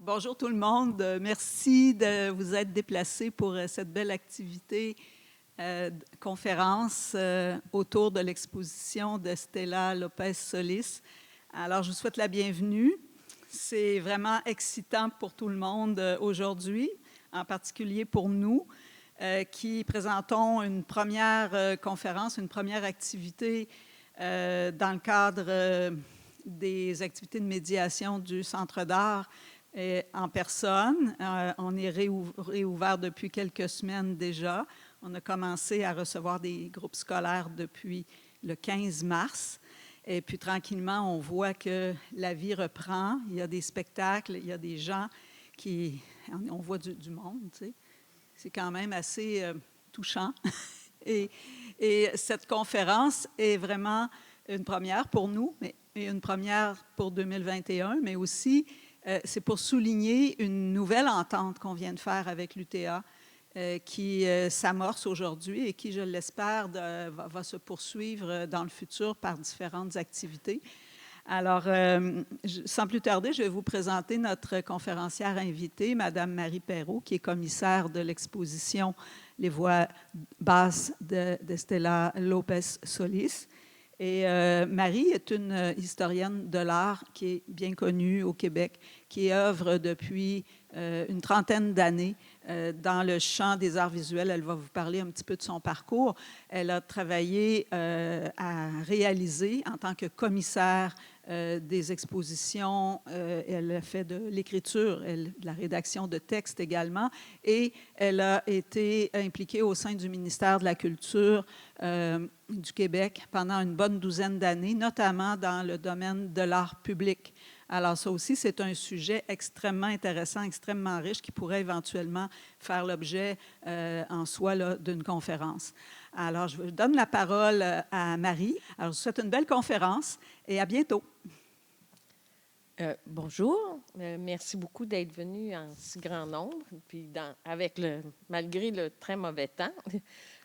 Bonjour tout le monde. Merci de vous être déplacés pour cette belle activité, conférence autour de l'exposition de Stella Lopez Solis. Alors, je vous souhaite la bienvenue. C'est vraiment excitant pour tout le monde aujourd'hui, en particulier pour nous, qui présentons une première conférence, une première activité dans le cadre des activités de médiation du Centre d'art en personne. On est réouvert depuis quelques semaines déjà. On a commencé à recevoir des groupes scolaires depuis le 15 mars. Et puis, tranquillement, on voit que la vie reprend. Il y a des spectacles, il y a des gens qui... On voit du monde, tu sais. C'est quand même assez touchant. Et, et cette conférence est vraiment une première pour nous, mais une première pour 2021, mais aussi c'est pour souligner une nouvelle entente qu'on vient de faire avec l'UTA qui s'amorce aujourd'hui et qui, je l'espère, va se poursuivre dans le futur par différentes activités. Alors, sans plus tarder, je vais vous présenter notre conférencière invitée, Madame Marie Perrault, qui est commissaire de l'exposition Les Voix basses d'Estela Lopez Solis. Et Marie est une historienne de l'art qui est bien connue au Québec, qui œuvre depuis une trentaine d'années dans le champ des arts visuels. Elle va vous parler un petit peu de son parcours. Elle a travaillé à réaliser en tant que commissaire des expositions. Elle a fait de l'écriture, de la rédaction de textes également. Et elle a été impliquée au sein du ministère de la Culture du Québec pendant une bonne douzaine d'années, notamment dans le domaine de l'art public. Alors, ça aussi, c'est un sujet extrêmement intéressant, extrêmement riche, qui pourrait éventuellement faire l'objet en soi d'une conférence. Alors, je donne la parole à Marie. Alors, je vous souhaite une belle conférence et à bientôt. Bonjour, merci beaucoup d'être venu en si grand nombre, puis malgré le très mauvais temps.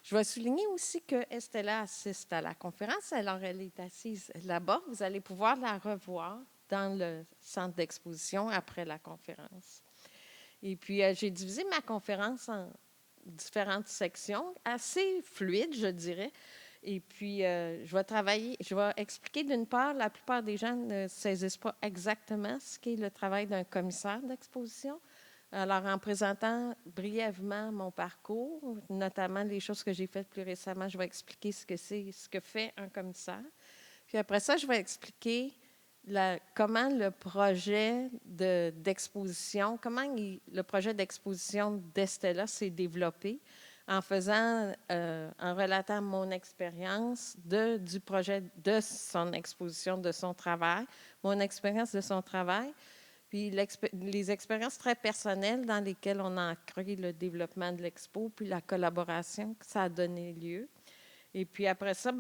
Je vais souligner aussi que Estella assiste à la conférence, alors elle est assise là-bas. Vous allez pouvoir la revoir dans le centre d'exposition après la conférence. Et puis, j'ai divisé ma conférence en différentes sections, assez fluides, je dirais. Et puis, je vais expliquer d'une part, la plupart des gens ne saisissent pas exactement ce qu'est le travail d'un commissaire d'exposition. Alors, en présentant brièvement mon parcours, notamment les choses que j'ai faites plus récemment, je vais expliquer ce que fait un commissaire. Puis après ça, je vais expliquer comment le projet d'exposition, le projet d'exposition d'Estella s'est développé en relatant mon expérience du projet de son exposition, de son travail, mon expérience de son travail, puis les expériences très personnelles dans lesquelles on a créé le développement de l'expo, puis la collaboration que ça a donné lieu. Et puis après ça,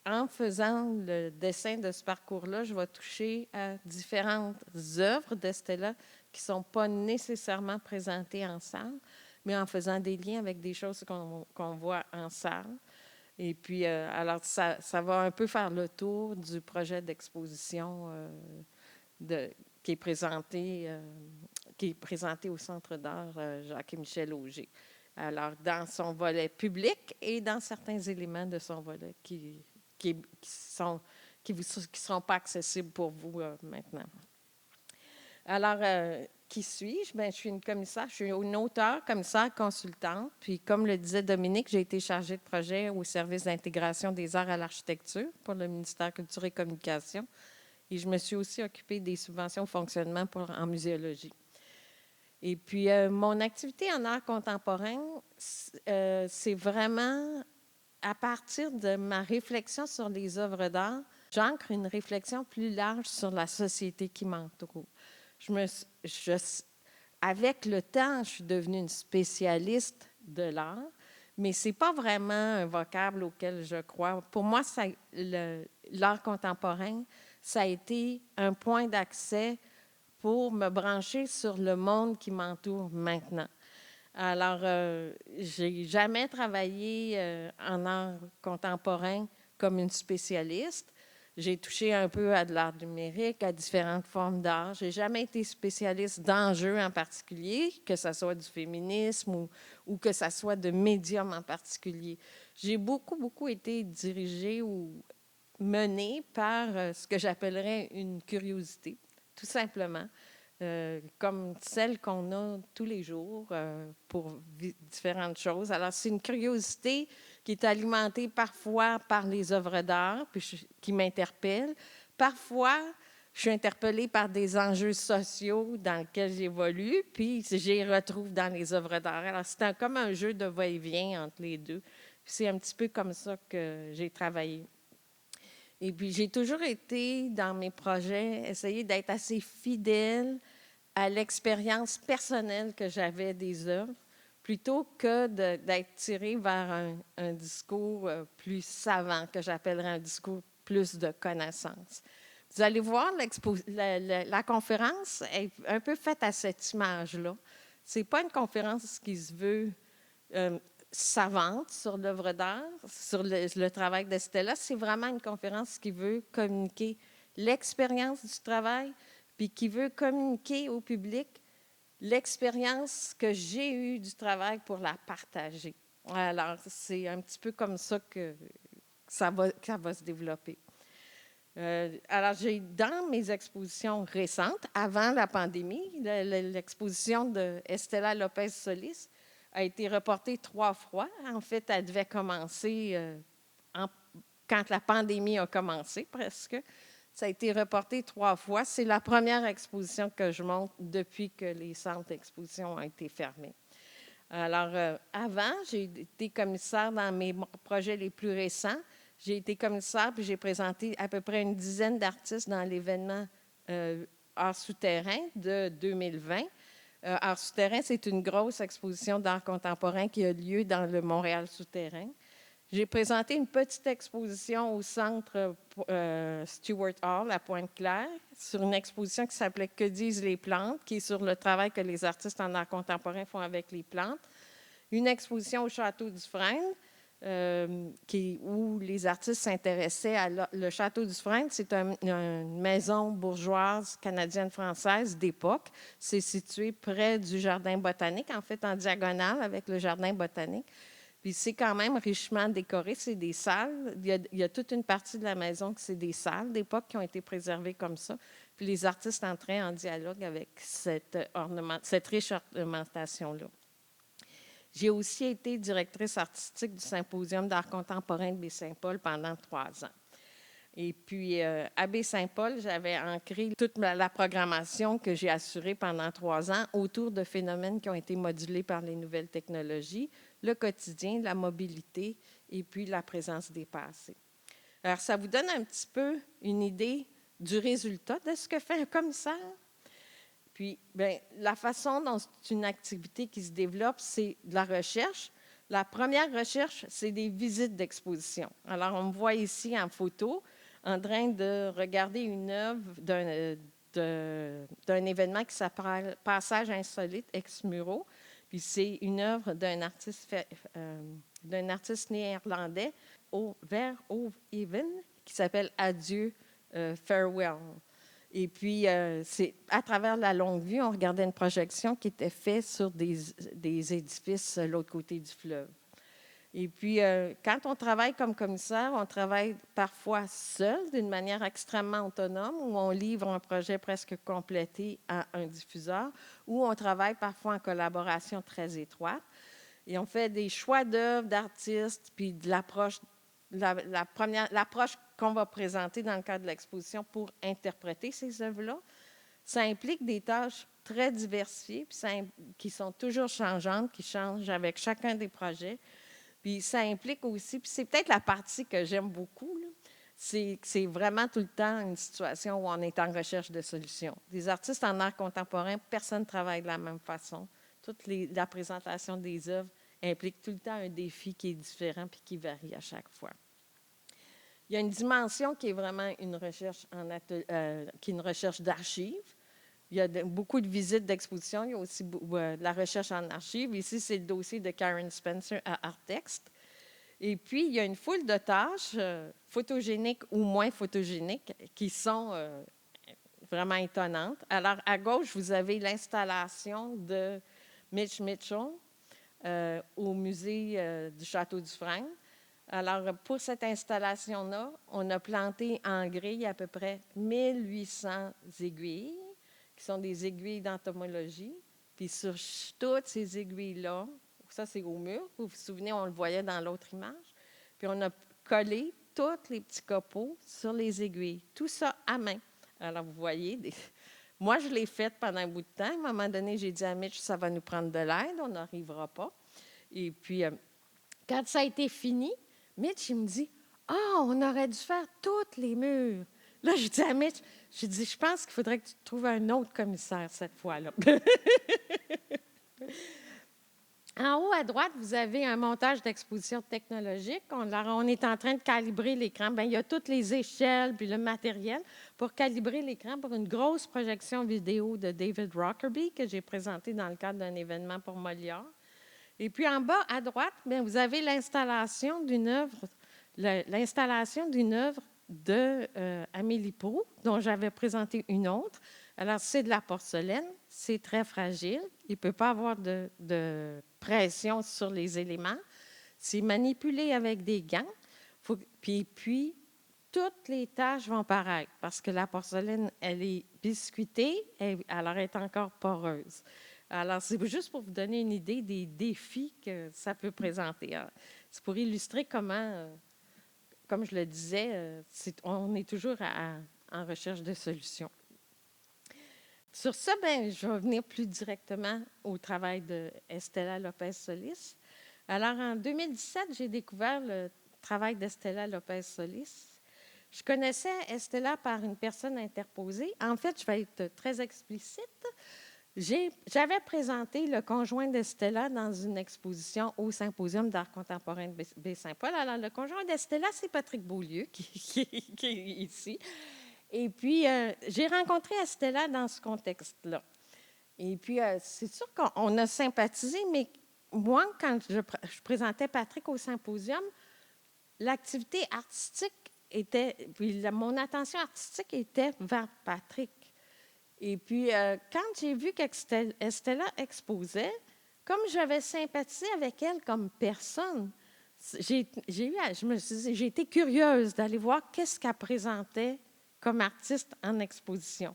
en faisant le dessin de ce parcours-là, je vais toucher à différentes œuvres d'Estella qui ne sont pas nécessairement présentées en salle, mais en faisant des liens avec des choses qu'on voit en salle. Et puis, alors, ça va un peu faire le tour du projet d'exposition qui est présenté au Centre d'art Jacques et Michel Auger. Alors, dans son volet public et dans certains éléments de son volet qui seront pas accessibles pour vous maintenant. Alors, qui suis-je? Je suis une commissaire, je suis une auteure, commissaire, consultante. Puis, comme le disait Dominique, j'ai été chargée de projet au service d'intégration des arts à l'architecture pour le ministère Culture et Communication. Et je me suis aussi occupée des subventions au fonctionnement en muséologie. Et puis, mon activité en art contemporain, c'est vraiment à partir de ma réflexion sur les œuvres d'art, j'ancre une réflexion plus large sur la société qui m'entoure. Avec le temps, je suis devenue une spécialiste de l'art, mais ce n'est pas vraiment un vocable auquel je crois. Pour moi, l'art contemporain, ça a été un point d'accès pour me brancher sur le monde qui m'entoure maintenant. Alors, je n'ai jamais travaillé en art contemporain comme une spécialiste. J'ai touché un peu à de l'art numérique, à différentes formes d'art. Je n'ai jamais été spécialiste d'enjeux en particulier, que ce soit du féminisme ou que ce soit de médium en particulier. J'ai beaucoup été dirigée ou menée par ce que j'appellerais une curiosité, tout simplement, comme celle qu'on a tous les jours pour différentes choses. Alors, c'est une curiosité qui est alimentée parfois par les œuvres d'art, qui m'interpellent. Parfois, je suis interpellée par des enjeux sociaux dans lesquels j'évolue, puis je les retrouve dans les œuvres d'art. Alors, c'est comme un jeu de va-et-vient entre les deux. C'est un petit peu comme ça que j'ai travaillé. Et puis, j'ai toujours été, dans mes projets, essayer d'être assez fidèle à l'expérience personnelle que j'avais des œuvres, plutôt que d'être tirée vers un discours plus savant, que j'appellerais un discours plus de connaissance. Vous allez voir, la conférence est un peu faite à cette image-là. Ce n'est pas une conférence qui se veut savante sur l'œuvre d'art, sur le travail de Stella. C'est vraiment une conférence qui veut communiquer l'expérience du travail, puis qui veut communiquer au public l'expérience que j'ai eue du travail pour la partager. Alors, c'est un petit peu comme ça que ça va se développer. Alors, j'ai dans mes expositions récentes, avant la pandémie, l'exposition de Estela Lopez Solis a été reportée 3 fois. En fait, elle devait commencer quand la pandémie a commencé, presque. Ça a été reporté 3 fois. C'est la première exposition que je monte depuis que les centres d'exposition ont été fermés. Alors, avant, j'ai été commissaire dans mes projets les plus récents. J'ai été commissaire, puis j'ai présenté à peu près une dizaine d'artistes dans l'événement Art souterrain de 2020. Art souterrain, c'est une grosse exposition d'art contemporain qui a lieu dans le Montréal souterrain. J'ai présenté une petite exposition au centre Stewart Hall à Pointe-Claire sur une exposition qui s'appelait « Que disent les plantes », qui est sur le travail que les artistes en art contemporain font avec les plantes. Une exposition au Château du Frêne, où les artistes s'intéressaient à le Château du Frêne. C'est une maison bourgeoise canadienne-française d'époque. C'est situé près du Jardin botanique, en fait en diagonale avec le Jardin botanique. Puis c'est quand même richement décoré. C'est des salles. Il y a toute une partie de la maison qui c'est des salles d'époque qui ont été préservées comme ça. Puis les artistes entraient en dialogue avec cette riche ornementation-là. J'ai aussi été directrice artistique du Symposium d'art contemporain de Baie-Saint-Paul pendant 3 ans. Et puis, à Baie-Saint-Paul, j'avais ancré toute la programmation que j'ai assurée pendant 3 ans autour de phénomènes qui ont été modulés par les nouvelles technologies, le quotidien, la mobilité et puis la présence des passés. Alors, ça vous donne un petit peu une idée du résultat de ce que fait un commissaire. Puis, bien, la façon dont c'est une activité qui se développe, c'est de la recherche. La première recherche, c'est des visites d'exposition. Alors, on me voit ici en photo en train de regarder une œuvre d'un événement qui s'appelle « Passage insolite ex muro ». Puis c'est une œuvre d'un artiste néerlandais, Verhoeven, qui s'appelle « Adieu, farewell ». Et puis, c'est à travers la longue vue, on regardait une projection qui était faite sur des édifices de l'autre côté du fleuve. Et puis, quand on travaille comme commissaire, on travaille parfois seul, d'une manière extrêmement autonome, où on livre un projet presque complété à un diffuseur, ou on travaille parfois en collaboration très étroite. Et on fait des choix d'œuvres, d'artistes, puis de l'approche qu'on va présenter dans le cadre de l'exposition pour interpréter ces œuvres-là. Ça implique des tâches très diversifiées, puis qui sont toujours changeantes, qui changent avec chacun des projets. Puis ça implique aussi, puis c'est peut-être la partie que j'aime beaucoup, c'est vraiment tout le temps une situation où on est en recherche de solutions. Des artistes en art contemporain, personne ne travaille de la même façon. La présentation des œuvres implique tout le temps un défi qui est différent puis qui varie à chaque fois. Il y a une dimension qui est vraiment une recherche qui est une recherche d'archives. Il y a beaucoup de visites d'exposition. Il y a aussi de la recherche en archives. Ici, c'est le dossier de Karen Spencer à Artexte. Et puis, il y a une foule de tâches photogéniques ou moins photogéniques qui sont vraiment étonnantes. Alors, à gauche, vous avez l'installation de Mitch Mitchell au musée du Château-Dufresne. Alors, pour cette installation-là, on a planté en grille à peu près 1800 aiguilles, qui sont des aiguilles d'entomologie. Puis sur toutes ces aiguilles-là, ça c'est au mur, vous vous souvenez, on le voyait dans l'autre image, puis on a collé tous les petits copeaux sur les aiguilles, tout ça à main. Alors, vous voyez, moi je l'ai fait pendant un bout de temps. À un moment donné, j'ai dit à Mitch, ça va nous prendre de l'aide, on n'arrivera pas. Et puis, quand ça a été fini, Mitch, il me dit, « Ah, on aurait dû faire tous les murs. » Là, je dis à Mitch, je pense qu'il faudrait que tu trouves un autre commissaire cette fois-là. En haut à droite, vous avez un montage d'exposition technologique. On est en train de calibrer l'écran. Bien, il y a toutes les échelles puis le matériel pour calibrer l'écran pour une grosse projection vidéo de David Rockerby que j'ai présentée dans le cadre d'un événement pour Molière. Et puis en bas à droite, bien, vous avez l'installation d'une œuvre de Amélie Proulx, dont j'avais présenté une autre. Alors, c'est de la porcelaine, c'est très fragile, il ne peut pas avoir de pression sur les éléments. C'est manipulé avec des gants, puis toutes les taches vont paraître parce que la porcelaine, elle est biscuitée, alors elle est encore poreuse. Alors, c'est juste pour vous donner une idée des défis que ça peut présenter. C'est pour illustrer comment, comme je le disais, on est toujours en recherche de solutions. Sur ça, bien, je vais venir plus directement au travail de Estela Lopez Solis. Alors, en 2017, j'ai découvert le travail d'Estela Lopez Solis. Je connaissais Estela par une personne interposée. En fait, je vais être très explicite. J'avais présenté le conjoint d'Estela dans une exposition au Symposium d'art contemporain de Baie-Saint-Paul. Alors, le conjoint d'Estela, c'est Patrick Beaulieu, qui est ici. Et puis, j'ai rencontré Estela dans ce contexte-là. Et puis, c'est sûr qu'on a sympathisé, mais moi, quand je présentais Patrick au Symposium, l'activité artistique puis mon attention artistique était vers Patrick. Et puis, quand j'ai vu qu'Estela exposait, comme j'avais sympathisé avec elle comme personne, j'ai été curieuse d'aller voir qu'est-ce qu'elle présentait comme artiste en exposition.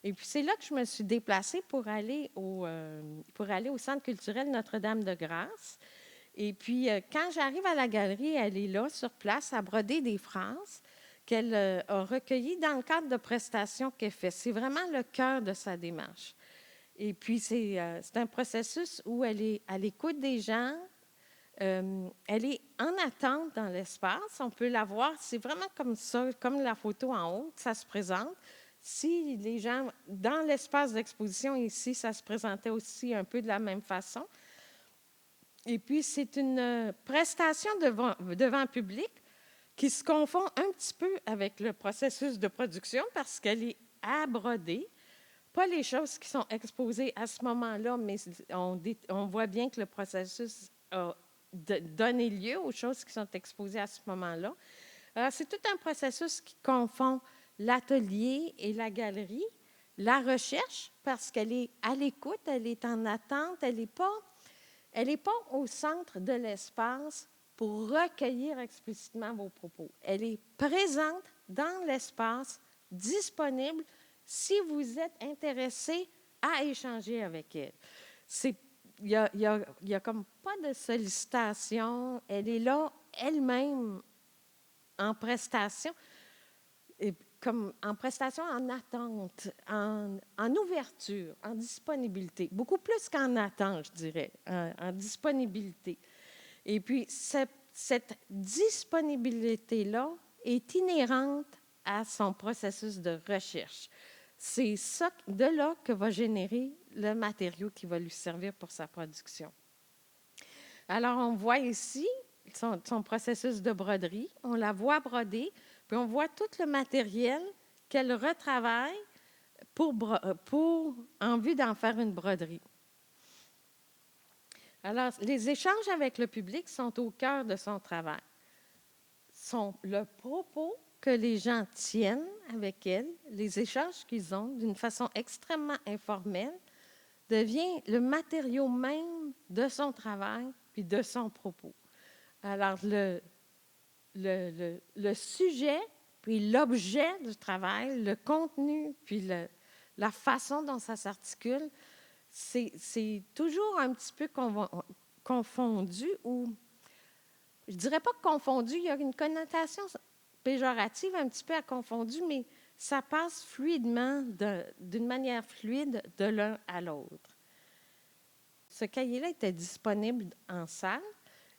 Et puis, c'est là que je me suis déplacée pour aller au Centre culturel Notre-Dame-de-Grâce. Et puis, quand j'arrive à la galerie, elle est là, sur place, à broder des phrases qu'elle a recueillies dans le cadre de prestations qu'elle fait. C'est vraiment le cœur de sa démarche. Et puis, c'est un processus où elle est à l'écoute des gens. Elle est en attente dans l'espace. On peut la voir. C'est vraiment comme ça, comme la photo en haut, ça se présente. Si les gens, dans l'espace d'exposition ici, ça se présentait aussi un peu de la même façon. Et puis, c'est une prestation devant public qui se confond un petit peu avec le processus de production parce qu'elle est à broder. Pas les choses qui sont exposées à ce moment-là, mais on voit bien que le processus a donné lieu aux choses qui sont exposées à ce moment-là. Alors, c'est tout un processus qui confond l'atelier et la galerie, la recherche, parce qu'elle est à l'écoute, elle est en attente, elle n'est pas au centre de l'espace pour recueillir explicitement vos propos. Elle est présente dans l'espace, disponible si vous êtes intéressé à échanger avec elle. Il y a comme pas de sollicitation. Elle est là elle-même en prestation, comme en prestation en attente, en ouverture, en disponibilité. Beaucoup plus qu'en attente, je dirais, en disponibilité. Et puis, cette disponibilité-là est inhérente à son processus de recherche. C'est ça, de là que va générer le matériau qui va lui servir pour sa production. Alors, on voit ici son processus de broderie. On la voit broder, puis on voit tout le matériel qu'elle retravaille en vue d'en faire une broderie. Alors, les échanges avec le public sont au cœur de son travail. Sont le propos que les gens tiennent avec elle, les échanges qu'ils ont d'une façon extrêmement informelle, devient le matériau même de son travail puis de son propos. Alors, le sujet, puis l'objet du travail, le contenu, puis la façon dont ça s'articule, c'est toujours un petit peu confondu ou, je ne dirais pas confondu, il y a une connotation péjorative un petit peu à confondu, mais ça passe fluidement, d'une manière fluide de l'un à l'autre. Ce cahier-là était disponible en salle.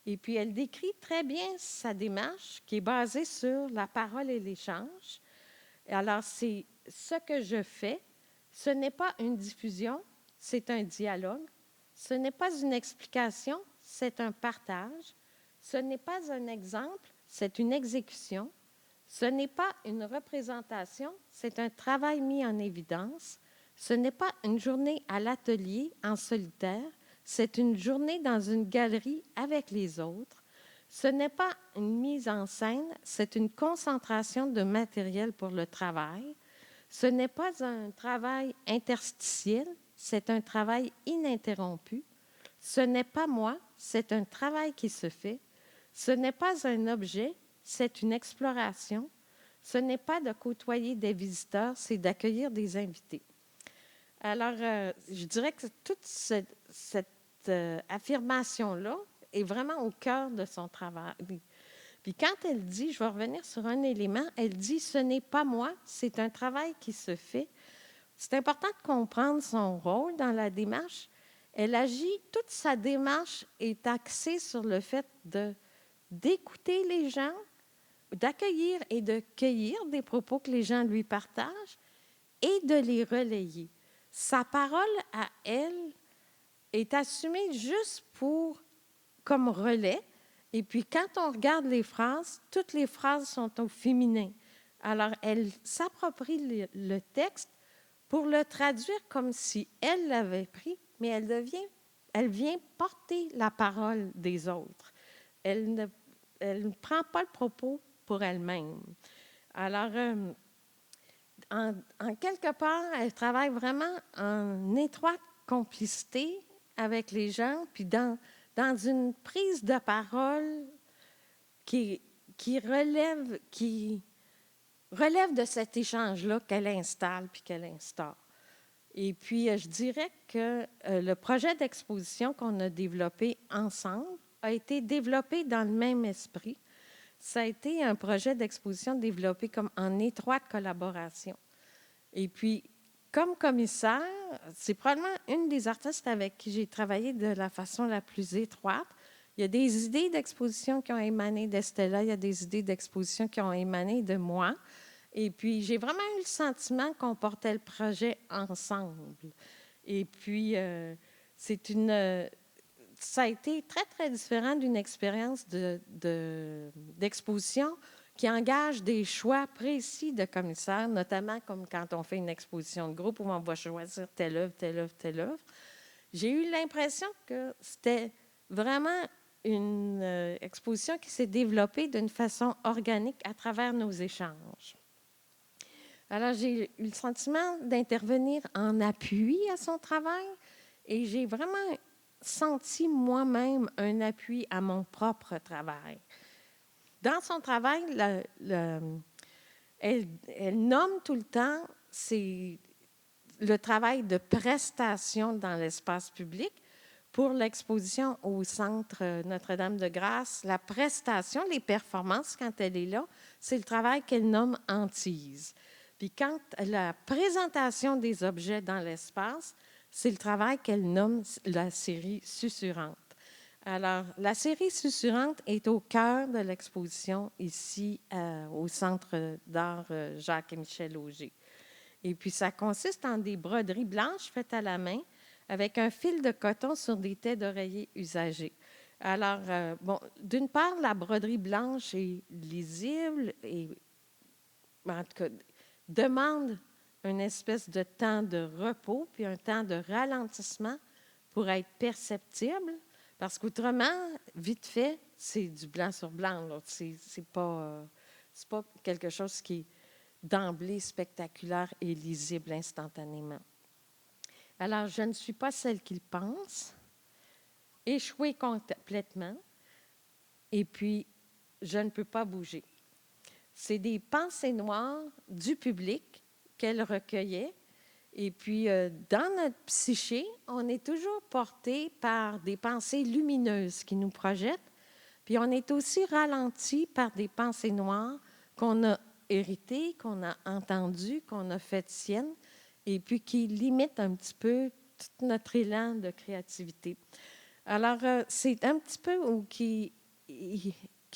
Et puis, elle décrit très bien sa démarche qui est basée sur la parole et l'échange. Alors, c'est ce que je fais. Ce n'est pas une diffusion, c'est un dialogue. Ce n'est pas une explication, c'est un partage. Ce n'est pas un exemple, c'est une exécution. Ce n'est pas une représentation, c'est un travail mis en évidence. Ce n'est pas une journée à l'atelier en solitaire, c'est une journée dans une galerie avec les autres. Ce n'est pas une mise en scène, c'est une concentration de matériel pour le travail. Ce n'est pas un travail interstitiel, c'est un travail ininterrompu. Ce n'est pas moi, c'est un travail qui se fait. Ce n'est pas un objet, c'est une exploration. Ce n'est pas de côtoyer des visiteurs, c'est d'accueillir des invités. Alors, je dirais que toute cette affirmation-là est vraiment au cœur de son travail. Puis quand elle dit, je vais revenir sur un élément, elle dit, ce n'est pas moi, c'est un travail qui se fait. C'est important de comprendre son rôle dans la démarche. Elle agit, toute sa démarche est axée sur le fait d'écouter les gens, d'accueillir et de cueillir des propos que les gens lui partagent et de les relayer. Sa parole à elle est assumée juste comme relais. Et puis, quand on regarde les phrases, toutes les phrases sont au féminin. Alors, elle s'approprie le texte pour le traduire comme si elle l'avait pris, mais elle vient porter la parole des autres. Elle ne prend pas le propos pour elle-même. Alors, en quelque part, elle travaille vraiment en étroite complicité avec les gens, puis dans une prise de parole qui relève de cet échange-là qu'elle installe puis qu'elle instaure. Et puis, je dirais que le projet d'exposition qu'on a développé ensemble a été développé dans le même esprit. Ça a été un projet d'exposition développé comme en étroite collaboration. Et puis, comme commissaire, c'est probablement une des artistes avec qui j'ai travaillé de la façon la plus étroite. Il y a des idées d'exposition qui ont émané d'Estella, il y a des idées d'exposition qui ont émané de moi. Et puis, j'ai vraiment eu le sentiment qu'on portait le projet ensemble. Et puis, ça a été très, très différent d'une expérience d'exposition qui engage des choix précis de commissaires, notamment comme quand on fait une exposition de groupe où on va choisir telle œuvre, telle œuvre, telle œuvre. J'ai eu l'impression que c'était vraiment une exposition qui s'est développée d'une façon organique à travers nos échanges. Alors, j'ai eu le sentiment d'intervenir en appui à son travail et j'ai vraiment senti moi-même un appui à mon propre travail. Dans son travail, elle nomme tout le temps le travail de prestation dans l'espace public. Pour l'exposition au Centre Notre-Dame-de-Grâce, la prestation, les performances, quand elle est là, c'est le travail qu'elle nomme hantise. Puis quand la présentation des objets dans l'espace, c'est le travail qu'elle nomme la série susurrante. Alors, la série susurrante est au cœur de l'exposition ici au Centre d'art Jacques et Michel Auger. Et puis, ça consiste en des broderies blanches faites à la main avec un fil de coton sur des têtes d'oreiller usagées. Alors, d'une part, la broderie blanche est lisible et, en tout cas, demande une espèce de temps de repos puis un temps de ralentissement pour être perceptible, Parce qu'autrement, vite fait, c'est du blanc sur blanc. Là. C'est pas quelque chose qui est d'emblée spectaculaire et lisible instantanément. Alors, je ne suis pas celle qu'il pense, échouée complètement, et puis je ne peux pas bouger. C'est des pensées noires du public qu'elle recueillait. Et puis, dans notre psyché, on est toujours porté par des pensées lumineuses qui nous projettent. Puis, on est aussi ralenti par des pensées noires qu'on a héritées, qu'on a entendues, qu'on a faites siennes, et puis qui limitent un petit peu tout notre élan de créativité. Alors, c'est un petit peu qui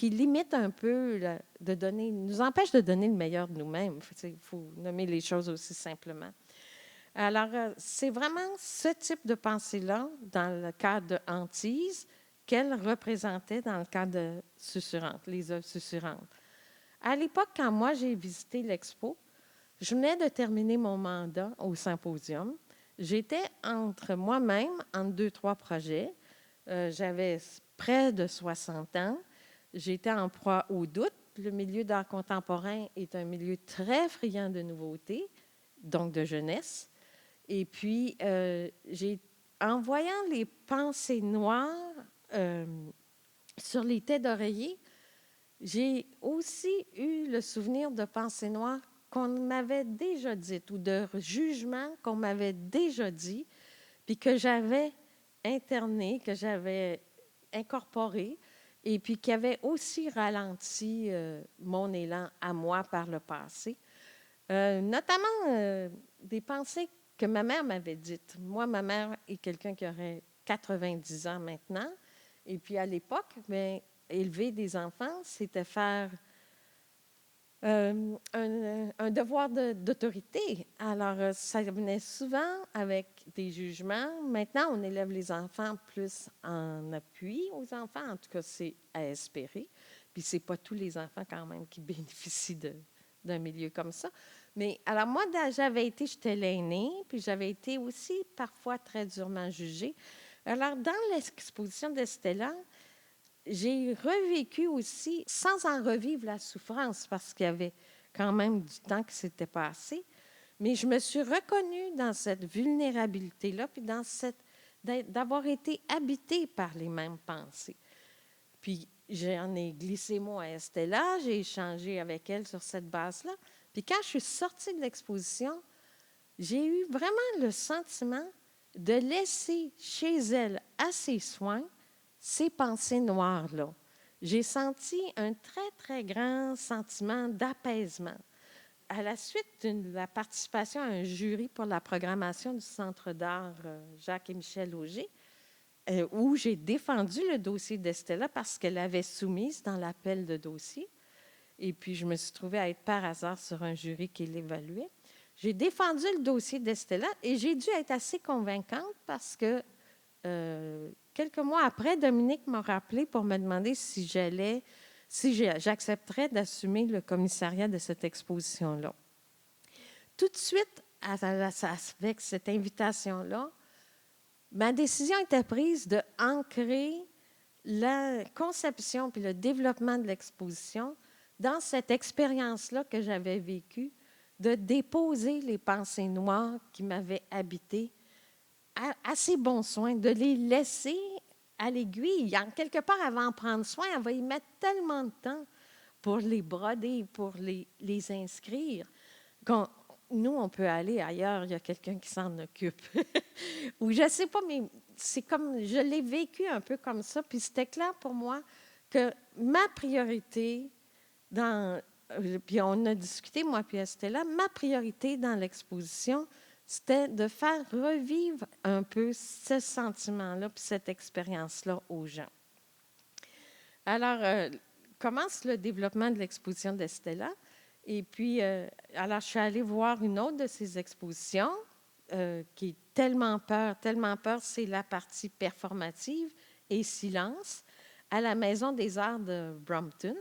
limite un peu, nous empêche de donner le meilleur de nous-mêmes. Il faut nommer les choses aussi simplement. Alors, c'est vraiment ce type de pensée-là, dans le cadre de hantise, qu'elle représentait dans le cadre de Susurrantes, les œuvres susurrantes. À l'époque, quand moi j'ai visité l'expo, je venais de terminer mon mandat au symposium. J'étais entre moi-même, entre 2-3 projets. J'avais près de 60 ans. J'étais en proie au doute. Le milieu d'art contemporain est un milieu très friand de nouveautés, donc de jeunesse. Et puis, en voyant les pensées noires sur les têtes d'oreiller, j'ai aussi eu le souvenir de pensées noires qu'on m'avait déjà dites ou de jugements qu'on m'avait déjà dit, puis que j'avais interné, que j'avais incorporé, et puis qui avaient aussi ralenti mon élan à moi par le passé. Notamment des pensées que ma mère m'avait dites. Moi, ma mère est quelqu'un qui aurait 90 ans maintenant. Et puis, à l'époque, élever des enfants, c'était faire un devoir d'autorité. Alors, ça venait souvent avec des jugements. Maintenant, on élève les enfants plus en appui aux enfants. En tout cas, c'est à espérer. Puis, ce n'est pas tous les enfants quand même qui bénéficient d'un milieu comme ça. Mais alors, moi, j'étais l'aînée, puis j'avais été aussi parfois très durement jugée. Alors, dans l'exposition d'Estella, j'ai revécu aussi, sans en revivre la souffrance, parce qu'il y avait quand même du temps qui s'était passé, mais je me suis reconnue dans cette vulnérabilité-là, puis d'avoir été habitée par les mêmes pensées. Puis j'en ai glissé mot à Estella, j'ai échangé avec elle sur cette base-là. Puis quand je suis sortie de l'exposition, j'ai eu vraiment le sentiment de laisser chez elle, à ses soins, ces pensées noires-là. J'ai senti un très, très grand sentiment d'apaisement. À la suite de la participation à un jury pour la programmation du Centre d'art Jacques et Michel Auger, où j'ai défendu le dossier d'Estella parce qu'elle avait soumise dans l'appel de dossier. Et puis, je me suis trouvée à être par hasard sur un jury qui l'évaluait. J'ai défendu le dossier d'Estella et j'ai dû être assez convaincante parce que quelques mois après, Dominique m'a rappelé pour me demander si j'accepterais d'assumer le commissariat de cette exposition-là. Tout de suite, avec cette invitation-là, ma décision était prise de ancrer la conception puis le développement de l'exposition dans cette expérience-là que j'avais vécue, de déposer les pensées noires qui m'avaient habité assez bon soin, de les laisser à l'aiguille. Quelque part, elle va en prendre soin, elle va y mettre tellement de temps pour les broder, pour les inscrire. Nous, on peut aller ailleurs, il y a quelqu'un qui s'en occupe. Ou je ne sais pas, mais c'est comme, je l'ai vécu un peu comme ça, puis c'était clair pour moi que ma priorité puis on a discuté, moi puis Estella, ma priorité dans l'exposition, c'était de faire revivre un peu ce sentiment-là puis cette expérience-là aux gens. Alors, commence le développement de l'exposition d'Estella. Et puis, alors, je suis allée voir une autre de ses expositions qui est tellement peur, c'est la partie performative et silence à la Maison des Arts de Brompton.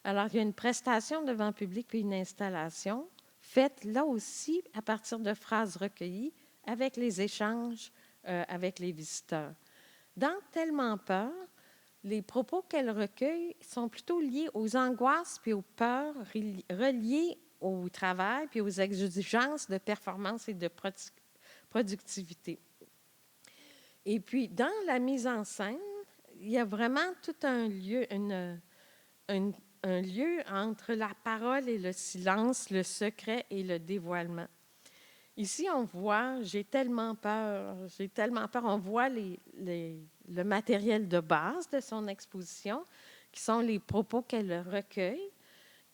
Alors, il y a une prestation devant le public puis une installation faite là aussi à partir de phrases recueillies avec les échanges avec les visiteurs. Dans Tellement peur, les propos qu'elle recueille sont plutôt liés aux angoisses puis aux peurs reliées au travail puis aux exigences de performance et de productivité. Et puis, dans la mise en scène, il y a vraiment tout un lieu, un lieu entre la parole et le silence, le secret et le dévoilement. Ici, on voit, j'ai tellement peur. On voit le matériel de base de son exposition, qui sont les propos qu'elle recueille,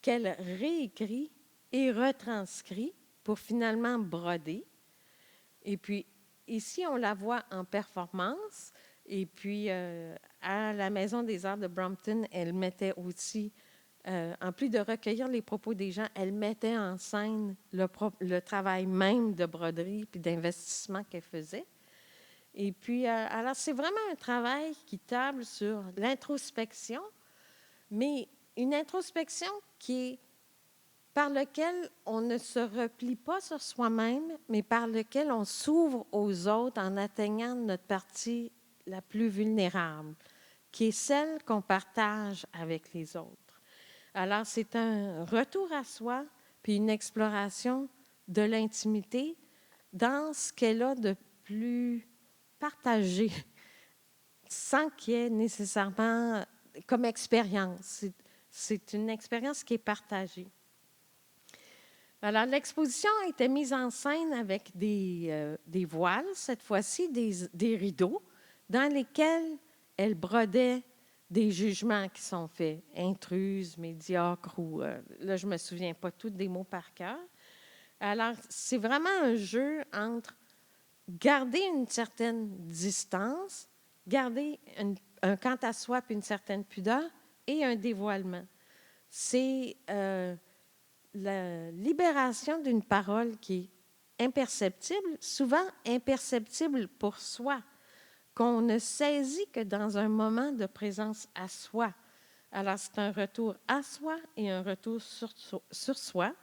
qu'elle réécrit et retranscrit pour finalement broder. Et puis, ici, on la voit en performance. Et puis, à la Maison des arts de Brompton, elle mettait aussi, en plus de recueillir les propos des gens, elle mettait en scène le travail même de broderie puis d'investissement qu'elle faisait. Et puis, alors, c'est vraiment un travail qui table sur l'introspection, mais une introspection qui est par lequel on ne se replie pas sur soi-même, mais par lequel on s'ouvre aux autres en atteignant notre partie la plus vulnérable, qui est celle qu'on partage avec les autres. Alors, c'est un retour à soi, puis une exploration de l'intimité dans ce qu'elle a de plus partagé, sans qu'il y ait nécessairement comme expérience. C'est une expérience qui est partagée. Alors, l'exposition a été mise en scène avec des voiles, cette fois-ci, des rideaux, dans lesquels elle brodait des jugements qui sont faits, intruses, médiocres, ou là, je ne me souviens pas tous des mots par cœur. Alors, c'est vraiment un jeu entre garder une certaine distance, garder un quant à soi puis une certaine pudeur et un dévoilement. C'est la libération d'une parole qui est imperceptible, souvent imperceptible pour soi, qu'on ne saisit que dans un moment de présence à soi. Alors, c'est un retour à soi et un retour sur soi.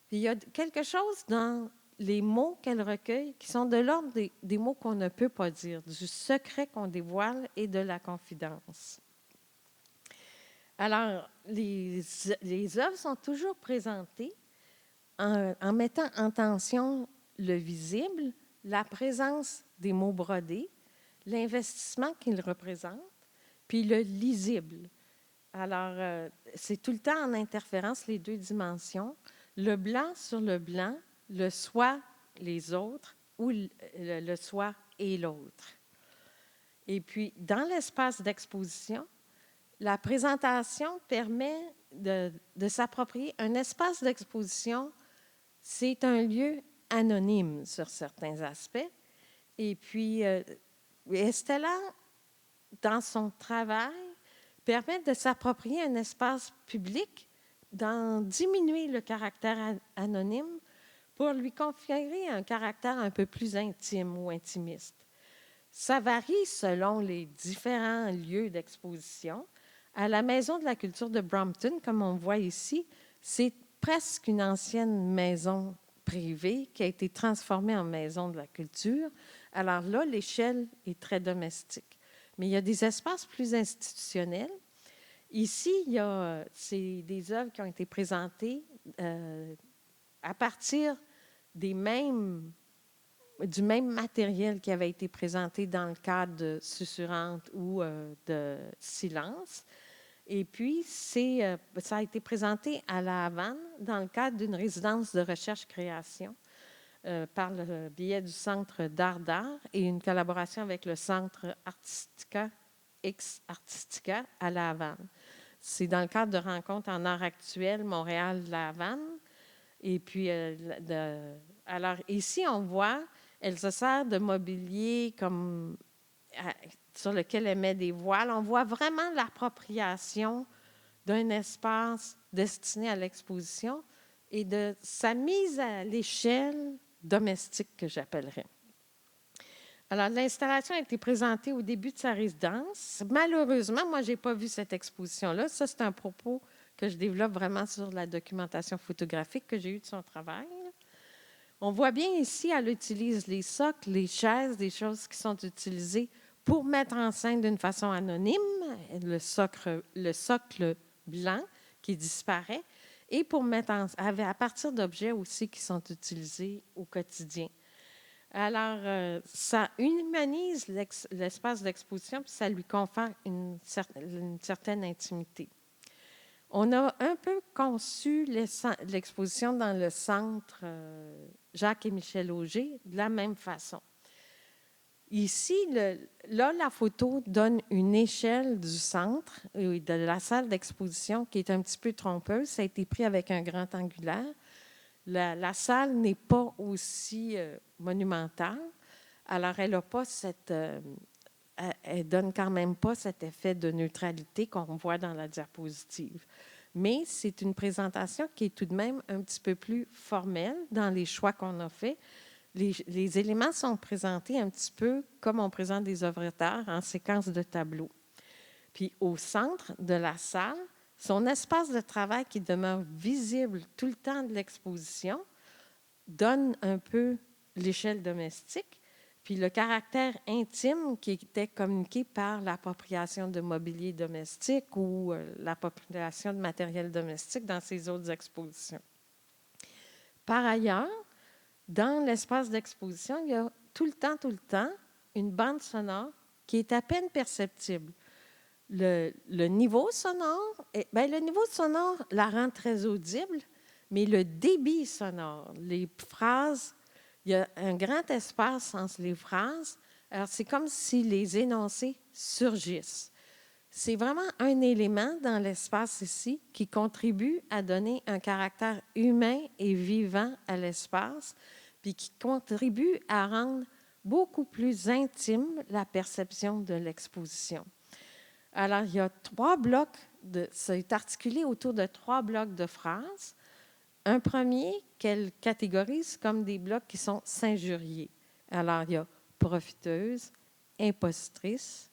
Puis, il y a quelque chose dans les mots qu'elle recueille qui sont de l'ordre des mots qu'on ne peut pas dire, du secret qu'on dévoile et de la confidence. Alors, les œuvres sont toujours présentées en mettant en tension le visible, la présence des mots brodés, l'investissement qu'ils représentent, puis le lisible. Alors, c'est tout le temps en interférence, les deux dimensions, le blanc sur le blanc, le soi, les autres, ou le soi et l'autre. Et puis, dans l'espace d'exposition, la présentation permet de s'approprier un espace d'exposition. C'est un lieu anonyme sur certains aspects. Et puis, Estella, dans son travail, permet de s'approprier un espace public, d'en diminuer le caractère anonyme pour lui conférer un caractère un peu plus intime ou intimiste. Ça varie selon les différents lieux d'exposition. À la Maison de la culture de Brompton, comme on voit ici, c'est presque une ancienne maison privée qui a été transformée en maison de la culture. Alors là, l'échelle est très domestique. Mais il y a des espaces plus institutionnels. Ici, c'est des œuvres qui ont été présentées à partir du même matériel qui avait été présenté dans le cadre de Susurrante ou de Silence. Et puis, ça a été présenté à La Havane dans le cadre d'une résidence de recherche-création par le biais du Centre d'art et une collaboration avec le Centre Artistica Ex Artistica à La Havane. C'est dans le cadre de rencontres en art actuel Montréal-La Havane. Et puis, alors ici, on voit, elle se sert de mobilier sur lequel elle met des voiles. On voit vraiment l'appropriation d'un espace destiné à l'exposition et de sa mise à l'échelle domestique, que j'appellerais. Alors, l'installation a été présentée au début de sa résidence. Malheureusement, moi, je n'ai pas vu cette exposition-là. Ça, c'est un propos que je développe vraiment sur la documentation photographique que j'ai eue de son travail. On voit bien ici, elle utilise les socles, les chaises, des choses qui sont utilisées pour mettre en scène d'une façon anonyme le socle blanc qui disparaît et pour mettre à partir d'objets aussi qui sont utilisés au quotidien. Alors, ça humanise l'espace d'exposition, puis ça lui confère une certaine intimité. On a un peu conçu l'exposition dans le centre Jacques et Michel Auger de la même façon. Ici, là, la photo donne une échelle du centre et de la salle d'exposition qui est un petit peu trompeuse. Ça a été pris avec un grand angulaire. La salle n'est pas aussi monumentale, alors elle n'a pas elle donne quand même pas cet effet de neutralité qu'on voit dans la diapositive. Mais c'est une présentation qui est tout de même un petit peu plus formelle dans les choix qu'on a faits. Les éléments sont présentés un petit peu comme on présente des œuvres d'art en séquence de tableaux. Puis au centre de la salle, son espace de travail qui demeure visible tout le temps de l'exposition donne un peu l'échelle domestique, puis le caractère intime qui était communiqué par l'appropriation de mobilier domestique ou l'appropriation de matériel domestique dans ces autres expositions. Par ailleurs, dans l'espace d'exposition, il y a tout le temps, une bande sonore qui est à peine perceptible. Le niveau sonore, le niveau sonore la rend très audible, mais le débit sonore, les phrases, il y a un grand espace entre les phrases. Alors, c'est comme si les énoncés surgissent. C'est vraiment un élément dans l'espace ici qui contribue à donner un caractère humain et vivant à l'espace, puis qui contribue à rendre beaucoup plus intime la perception de l'exposition. Alors, il y a 3 blocs, c'est articulé autour de 3 blocs de phrases. Un premier qu'elle catégorise comme des blocs qui sont sinjuriés. Alors, il y a profiteuse, impostrice,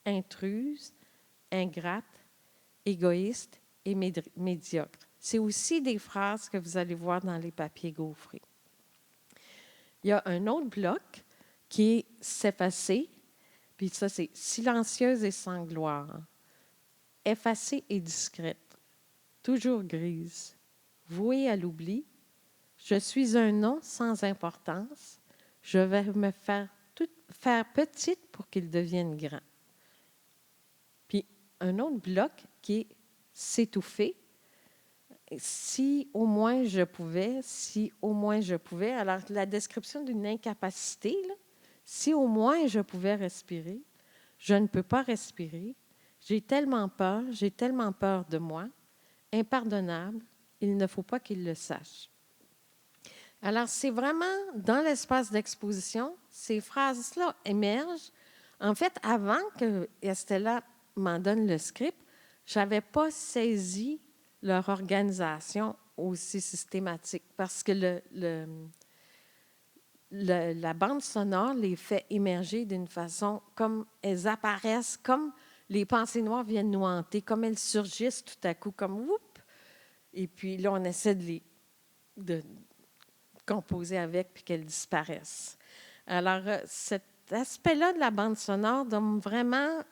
intruse, ingrate, égoïste et médiocre. C'est aussi des phrases que vous allez voir dans les papiers gaufrés. Il y a un autre bloc qui est s'effacer, puis ça, c'est silencieuse et sans gloire, effacée et discrète, toujours grise, vouée à l'oubli. Je suis un nom sans importance. Je vais me faire petite pour qu'il devienne grand. Puis un autre bloc qui est s'étouffer. Si au moins je pouvais, si au moins je pouvais. Alors, la description d'une incapacité, là, si au moins je pouvais respirer, je ne peux pas respirer. J'ai tellement peur de moi. Impardonnable, il ne faut pas qu'il le sache. Alors, c'est vraiment dans l'espace d'exposition, ces phrases-là émergent. En fait, avant que Estella m'en donne le script, je n'avais pas saisi leur organisation aussi systématique parce que la bande sonore les fait émerger d'une façon comme elles apparaissent, comme les pensées noires viennent nous hanter, comme elles surgissent tout à coup, comme whoop. Et puis là, on essaie de composer avec puis qu'elles disparaissent. Alors, cet aspect-là de la bande sonore donne vraiment,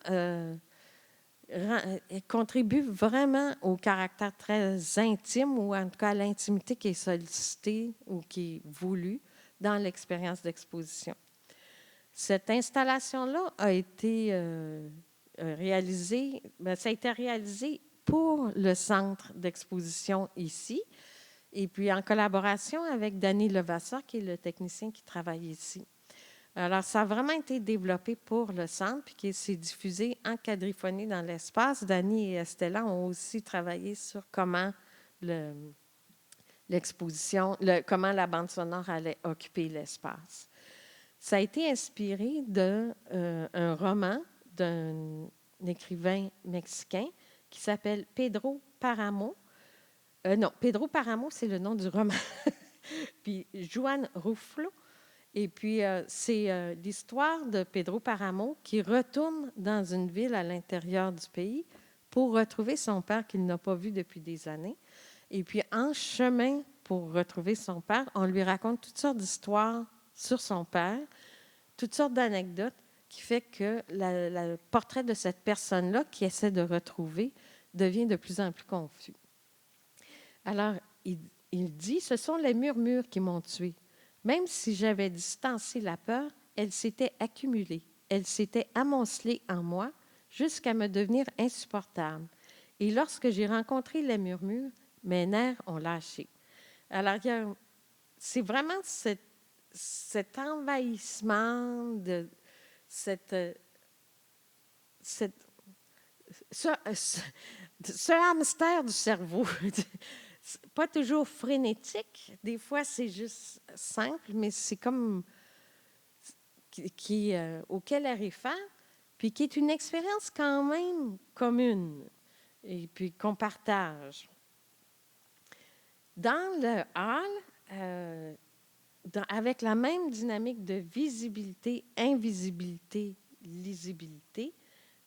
contribue vraiment au caractère très intime ou en tout cas à l'intimité qui est sollicitée ou qui est voulue dans l'expérience d'exposition. Cette installation-là a été réalisée, ça a été réalisé pour le centre d'exposition ici, et puis en collaboration avec Danny Levasseur, qui est le technicien qui travaille ici. Alors, ça a vraiment été développé pour le centre, puis qui s'est diffusé en quadriphonie dans l'espace. Danny et Estella ont aussi travaillé sur comment comment la bande sonore allait occuper l'espace. Ça a été inspiré d'un roman d'un écrivain mexicain qui s'appelle Pedro Páramo. Pedro Páramo, c'est le nom du roman. Puis Juan Ruflo. Et puis, c'est l'histoire de Pedro Páramo qui retourne dans une ville à l'intérieur du pays pour retrouver son père qu'il n'a pas vu depuis des années. Et puis, en chemin pour retrouver son père, on lui raconte toutes sortes d'histoires sur son père, toutes sortes d'anecdotes qui fait que le portrait de cette personne-là qui essaie de retrouver devient de plus en plus confus. Alors, il dit, ce sont les murmures qui m'ont tué. Même si j'avais distancé la peur, elle s'était accumulée, elle s'était amoncelée en moi jusqu'à me devenir insupportable. Et lorsque j'ai rencontré les murmures, mes nerfs ont lâché. Alors, c'est vraiment cet envahissement de ce hamster du cerveau. Pas toujours frénétique. Des fois, c'est juste simple, mais c'est comme auquel elle réfère, puis qui est une expérience quand même commune et puis qu'on partage. Dans le hall, avec la même dynamique de visibilité, invisibilité, lisibilité,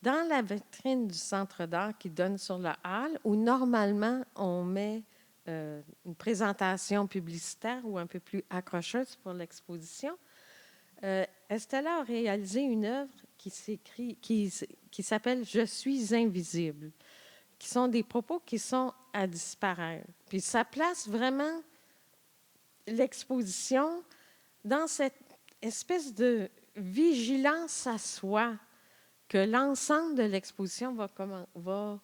dans la vitrine du centre d'art qui donne sur le hall, où normalement on met une présentation publicitaire ou un peu plus accrocheuse pour l'exposition, Estella a réalisé une œuvre qui s'appelle « Je suis invisible », qui sont des propos qui sont à disparaître. Puis ça place vraiment l'exposition dans cette espèce de vigilance à soi que l'ensemble de l'exposition va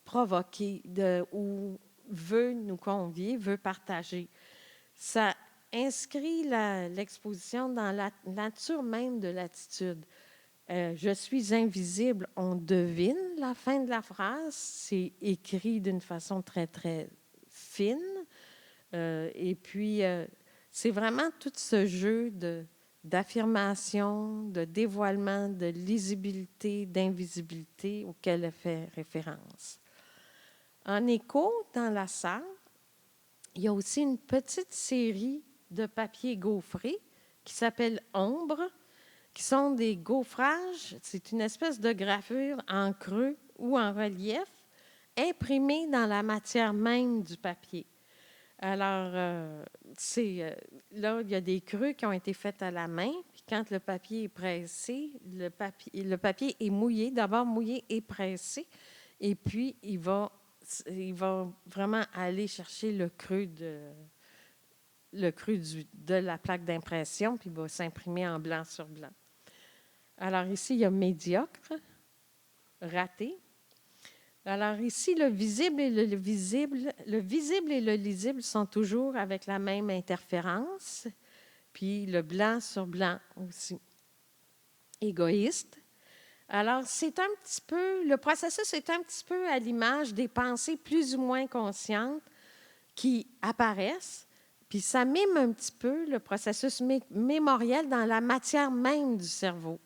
provoquer ou veut nous convier, veut partager. Ça inscrit l'exposition dans la nature même de l'attitude. Je suis invisible, on devine la fin de la phrase, c'est écrit d'une façon très, très fine. Et puis, c'est vraiment tout ce jeu d'affirmation, de dévoilement, de lisibilité, d'invisibilité auquel elle fait référence. En écho, dans la salle, il y a aussi une petite série de papiers gaufrés qui s'appelle « Ombre », qui sont des gaufrages. C'est une espèce de gravure en creux ou en relief imprimée dans la matière même du papier. Alors, là, il y a des creux qui ont été faits à la main. Puis quand le papier est pressé, le papier est mouillé, d'abord mouillé et pressé. Et puis, il va vraiment aller chercher le creux de la plaque d'impression, puis il va s'imprimer en blanc sur blanc. Alors ici, il y a médiocre, raté. Alors ici, le visible et le lisible sont toujours avec la même interférence, puis le blanc sur blanc aussi. Égoïste. Alors, le processus est un petit peu à l'image des pensées plus ou moins conscientes qui apparaissent, puis ça mime un petit peu le processus mémoriel dans la matière même du cerveau.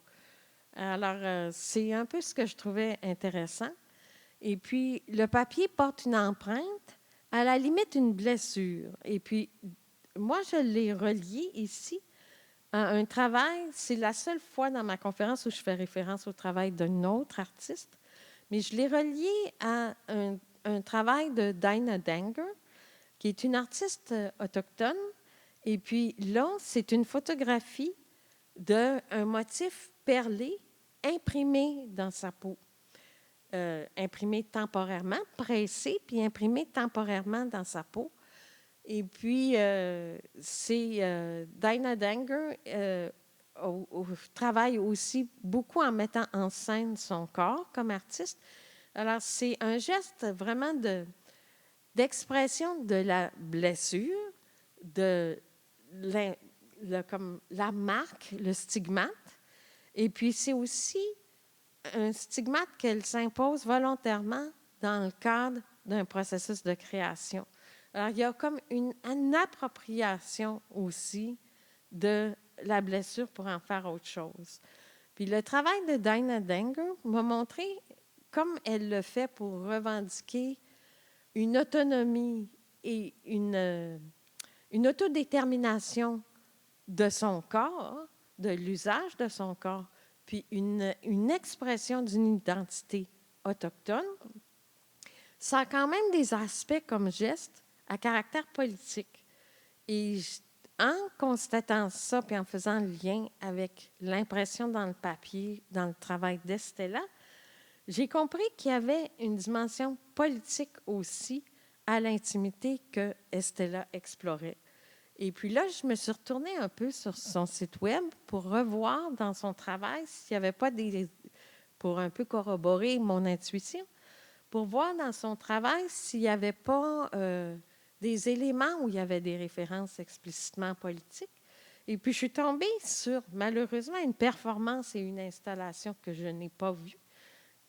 Alors, c'est un peu ce que je trouvais intéressant. Et puis, le papier porte une empreinte, à la limite une blessure. Et puis, moi, je l'ai relié ici à un travail. C'est la seule fois dans ma conférence où je fais référence au travail d'un autre artiste, mais je l'ai relié à un travail de Dinah Danger, qui est une artiste autochtone. Et puis là, c'est une photographie d'un motif perlé imprimé dans sa peau. Imprimé temporairement, pressé, puis imprimé temporairement dans sa peau. Et puis, Dinah Danger travaille aussi beaucoup en mettant en scène son corps comme artiste. Alors, c'est un geste vraiment d'expression de la blessure, comme la marque, le stigmate. Et puis, c'est aussi un stigmate qu'elle s'impose volontairement dans le cadre d'un processus de création. Alors, il y a comme une appropriation aussi de la blessure pour en faire autre chose. Puis le travail de Dinah Danger m'a montré comme elle le fait pour revendiquer une autonomie et une autodétermination de son corps, de l'usage de son corps, puis une expression d'une identité autochtone. Ça a quand même des aspects comme geste à caractère politique. Et en constatant ça, puis en faisant le lien avec l'impression dans le papier, dans le travail d'Estella, j'ai compris qu'il y avait une dimension politique aussi à l'intimité que Estella explorait. Et puis là, je me suis retournée un peu sur son site web pour revoir dans son travail s'il n'y avait pas pour un peu corroborer mon intuition, pour voir dans son travail s'il n'y avait pas des éléments où il y avait des références explicitement politiques. Et puis, je suis tombée sur, malheureusement, une performance et une installation que je n'ai pas vues.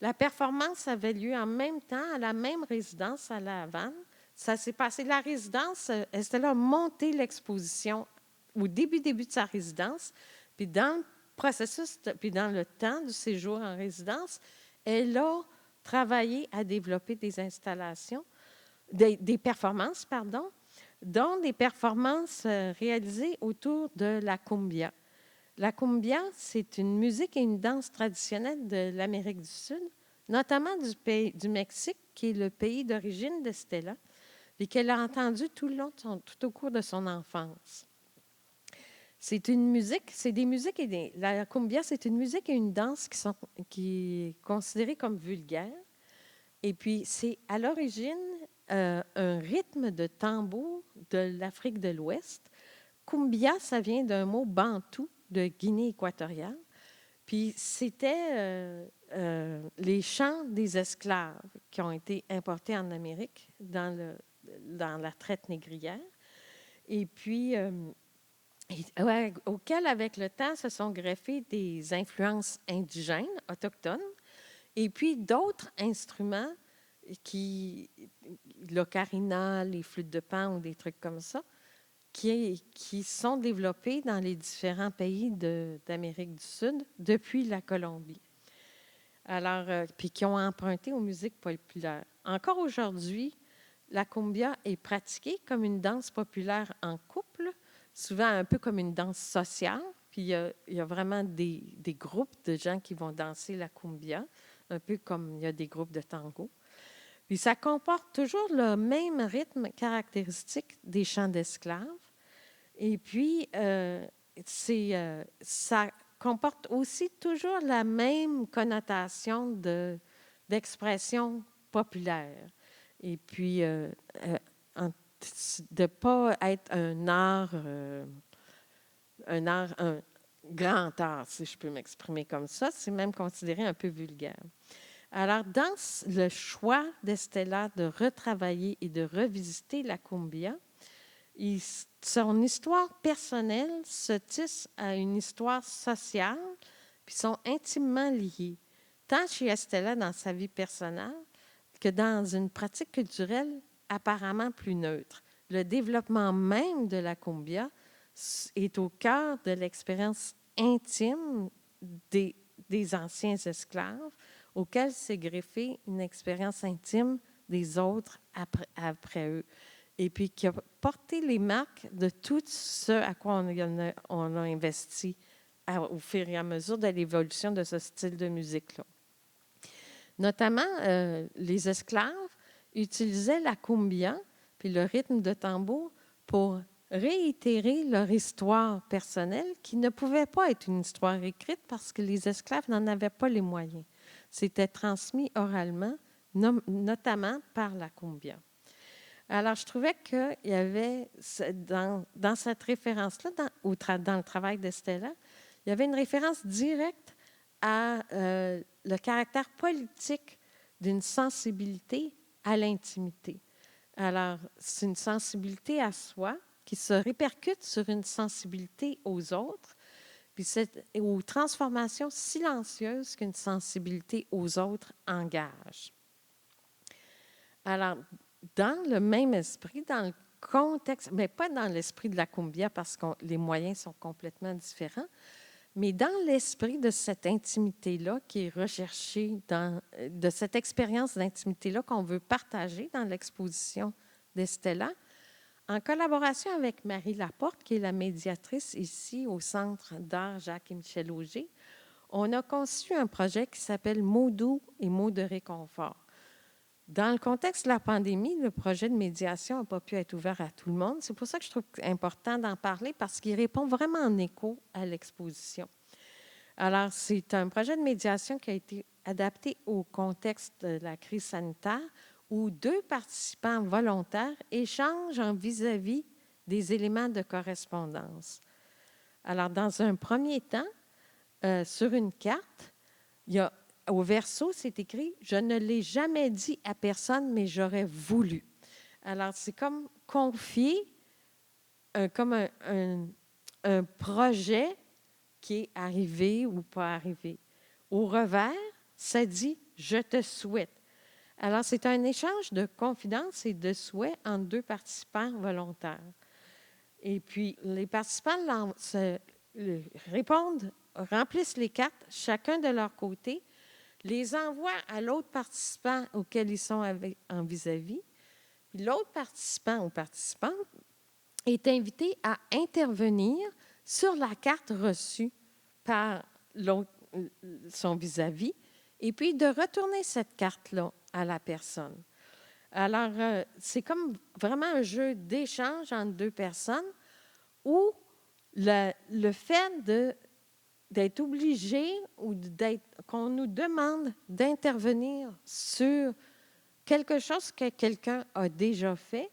La performance avait lieu en même temps à la même résidence à La Havane. Ça s'est passé. La résidence, Estella a monté l'exposition au début de sa résidence. Puis dans le processus, puis dans le temps du séjour en résidence, elle a travaillé à développer des installations, des performances, pardon, dont des performances réalisées autour de la cumbia. La cumbia, c'est une musique et une danse traditionnelle de l'Amérique du Sud, notamment du Mexique, qui est le pays d'origine d'Estella, et qu'elle a entendu tout au cours de son enfance. C'est une musique, c'est des musiques la cumbia, c'est une musique et une danse qui est considérée comme vulgaire. Et puis, c'est à l'origine un rythme de tambour de l'Afrique de l'Ouest. Cumbia, ça vient d'un mot bantou de Guinée équatoriale. Puis c'était les chants des esclaves qui ont été importés en Amérique dans la traite négrière. Et puis, auquel, avec le temps, se sont greffées des influences indigènes, autochtones, et puis d'autres instruments l'ocarina, les flûtes de pan ou des trucs comme ça, qui sont développés dans les différents pays d'Amérique du Sud depuis la Colombie. Alors, puis qui ont emprunté aux musiques populaires. Encore aujourd'hui, la cumbia est pratiquée comme une danse populaire en couple, souvent un peu comme une danse sociale. Puis il y a vraiment des groupes de gens qui vont danser la cumbia, un peu comme il y a des groupes de tango. Puis ça comporte toujours le même rythme caractéristique des chants d'esclaves. Et puis, ça comporte aussi toujours la même connotation d'expression populaire. Et puis, de ne pas être un grand art, si je peux m'exprimer comme ça. C'est même considéré un peu vulgaire. Alors, dans le choix d'Estella de retravailler et de revisiter la cumbia, son histoire personnelle se tisse à une histoire sociale, puis sont intimement liées, tant chez Estella dans sa vie personnelle que dans une pratique culturelle apparemment plus neutre. Le développement même de la cumbia est au cœur de l'expérience intime des anciens esclaves, auquel s'est greffée une expérience intime des autres après eux, et puis qui a porté les marques de tout ce à quoi on a investi au fur et à mesure de l'évolution de ce style de musique-là. Notamment, les esclaves utilisaient la cumbia, puis le rythme de tambour, pour réitérer leur histoire personnelle, qui ne pouvait pas être une histoire écrite parce que les esclaves n'en avaient pas les moyens. C'était transmis oralement, notamment par la cumbia. Alors, je trouvais qu'il y avait, dans cette référence-là, dans le travail d'Estella, il y avait une référence directe à le caractère politique d'une sensibilité à l'intimité. Alors, c'est une sensibilité à soi qui se répercute sur une sensibilité aux autres, puis aux transformations silencieuses qu'une sensibilité aux autres engage. Alors, dans le même esprit, dans le contexte, mais pas dans l'esprit de la cumbia parce que les moyens sont complètement différents, mais dans l'esprit de cette intimité-là qui est recherchée, de cette expérience d'intimité-là qu'on veut partager dans l'exposition d'Estella, en collaboration avec Marie Laporte, qui est la médiatrice ici au Centre d'art Jacques et Michel Auger, on a conçu un projet qui s'appelle « Mots doux et mots de réconfort ». Dans le contexte de la pandémie, le projet de médiation n'a pas pu être ouvert à tout le monde. C'est pour ça que je trouve important d'en parler parce qu'il répond vraiment en écho à l'exposition. Alors, c'est un projet de médiation qui a été adapté au contexte de la crise sanitaire où 2 participants volontaires échangent en vis-à-vis des éléments de correspondance. Alors, dans un premier temps, sur une carte, il y a, au verso, c'est écrit « Je ne l'ai jamais dit à personne, mais j'aurais voulu ». Alors, c'est comme confier comme un projet qui est arrivé ou pas arrivé. Au revers, ça dit « Je te souhaite ». Alors, c'est un échange de confidences et de souhaits entre 2 participants volontaires. Et puis, les participants répondent, remplissent les cartes, chacun de leur côté, les envoient à l'autre participant auquel ils sont en vis-à-vis. Puis l'autre participant ou participante est invité à intervenir sur la carte reçue par son vis-à-vis et puis de retourner cette carte-là à la personne. Alors, c'est comme vraiment un jeu d'échange entre 2 personnes où le fait d'être obligé ou qu'on nous demande d'intervenir sur quelque chose que quelqu'un a déjà fait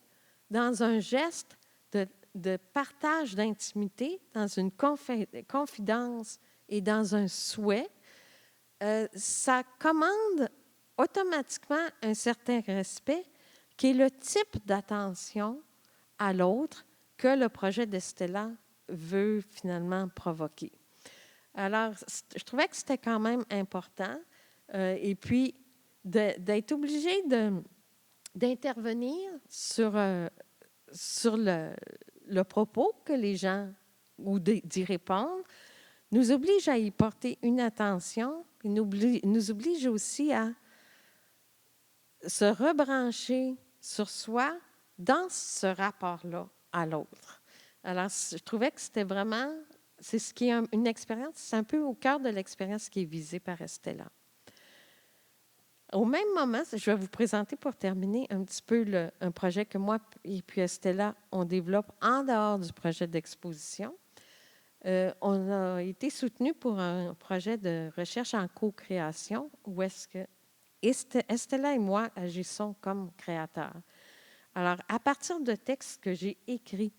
dans un geste de partage d'intimité, dans une confidence et dans un souhait, ça commande automatiquement un certain respect qui est le type d'attention à l'autre que le projet d'Estella veut finalement provoquer. Alors, je trouvais que c'était quand même important. Et puis, d'être obligé d'intervenir sur le propos que les gens, ou d'y répondre, nous oblige à y porter une attention, et nous oblige aussi à se rebrancher sur soi dans ce rapport-là à l'autre. Alors, je trouvais que c'était vraiment, c'est ce qui est une expérience, c'est un peu au cœur de l'expérience qui est visée par Estella. Au même moment, je vais vous présenter pour terminer un petit peu un projet que moi et puis Estella, on développe en dehors du projet d'exposition. On a été soutenu pour un projet de recherche en co-création où est-ce que Estella et moi agissons comme créateurs. Alors, à partir de textes que j'ai écrits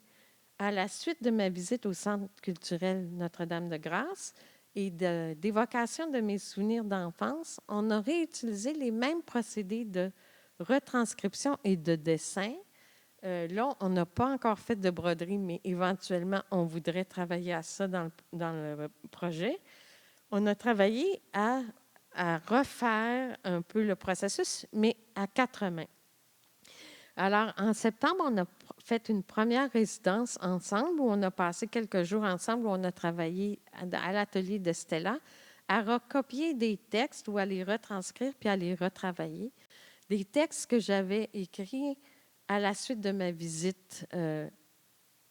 à la suite de ma visite au Centre culturel Notre-Dame-de-Grâce et d'évocation de mes souvenirs d'enfance, on a réutilisé les mêmes procédés de retranscription et de dessin. Là, on n'a pas encore fait de broderie, mais éventuellement, on voudrait travailler à ça dans le projet. On a travaillé à refaire un peu le processus, mais à 4 mains. Alors, en septembre, on a fait une première résidence ensemble où on a passé quelques jours ensemble, où on a travaillé à l'atelier de Stella à recopier des textes ou à les retranscrire puis à les retravailler. Des textes que j'avais écrits à la suite de ma visite